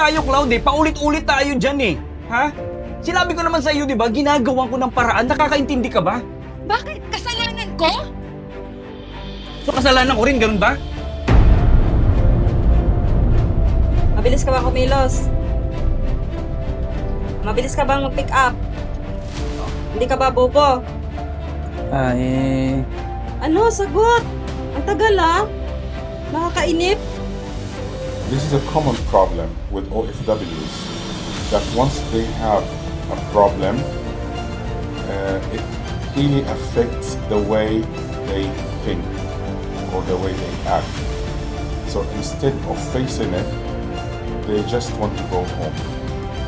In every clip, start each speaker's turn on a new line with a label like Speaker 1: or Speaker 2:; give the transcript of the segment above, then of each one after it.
Speaker 1: tayo, Cloud eh. Paulit-ulit tayo dyan eh. Ha? Sinabi ko naman sa iyo, di ba? Ginagawa ko ng paraan. Nakakaintindi ka ba?
Speaker 2: Bakit? Kasalanan ko?
Speaker 1: So, kasalanan ko rin, ganun ba?
Speaker 3: Mabilis ka ba kumilos? Mabilis ka bang mag-pick up? Hindi ka ba bobo? Ano? Sagot! Ang tagal ah! Nakakainip!
Speaker 4: This is a common problem with OFWs that once they have a problem, it really affects the way they think or the way they act. So instead of facing it, they just want to go home.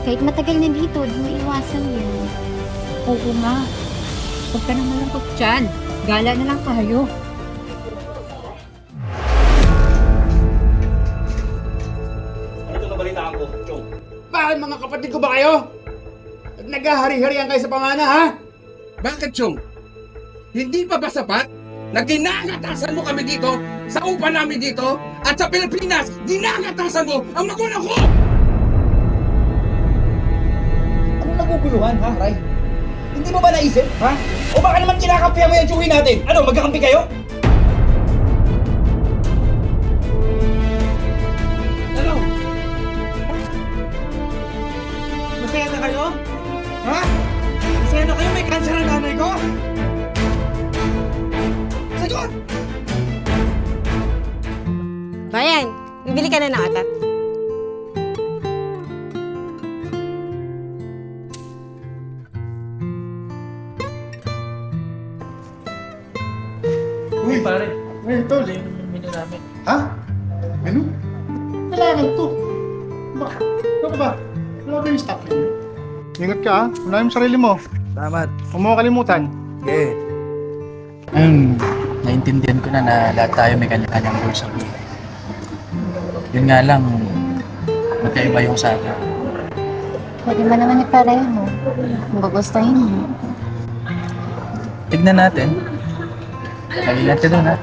Speaker 5: Kahit matagal na dito, di mo iwasan yan.
Speaker 2: Oo nga. Huwag ka na malungkot dyan. Gala na lang tayo.
Speaker 1: Ito na balitaan ko, Chong.
Speaker 6: Bakit mga kapatid ko ba kayo? Naghahari-harian kayo sa pamana, ha?
Speaker 7: Bakit, Chong? Hindi pa ba sapat na ginagatasan mo kami dito, sa upa namin dito, at sa Pilipinas, ginagatasan mo ang magulang ko!
Speaker 8: Anong naguguluhan, ha, Ray? Hindi mo ba naisip, ha? O baka naman kinakampihan mo yung tsuhi natin? Ano, magkakampi kayo?
Speaker 7: Ano? Masaya na kayo? Ha? Masaya na kayo? May cancer ang nanay ko? Sagot!
Speaker 3: Bayan, bibili ka na ng atat.
Speaker 6: Uy, pare. Uy, tol. Yung menu namin. Ha? Menu? Kailangan to. Bakit? Ano ba? Wala ba yung stock menu?
Speaker 9: Ingat ka, unahin mo sarili mo.
Speaker 8: Salamat.
Speaker 9: Huwag mo kalimutan.
Speaker 8: Okay.
Speaker 6: Ayun, naintindihan ko na lahat tayo may kanya-kanyang goals sa buhay. Yun nga lang, magkaiba yung sa akin.
Speaker 5: Pwede ba naman ipareho mo? Kung gugustuhin mo.
Speaker 6: Tignan natin. Kailan ka doon, ha?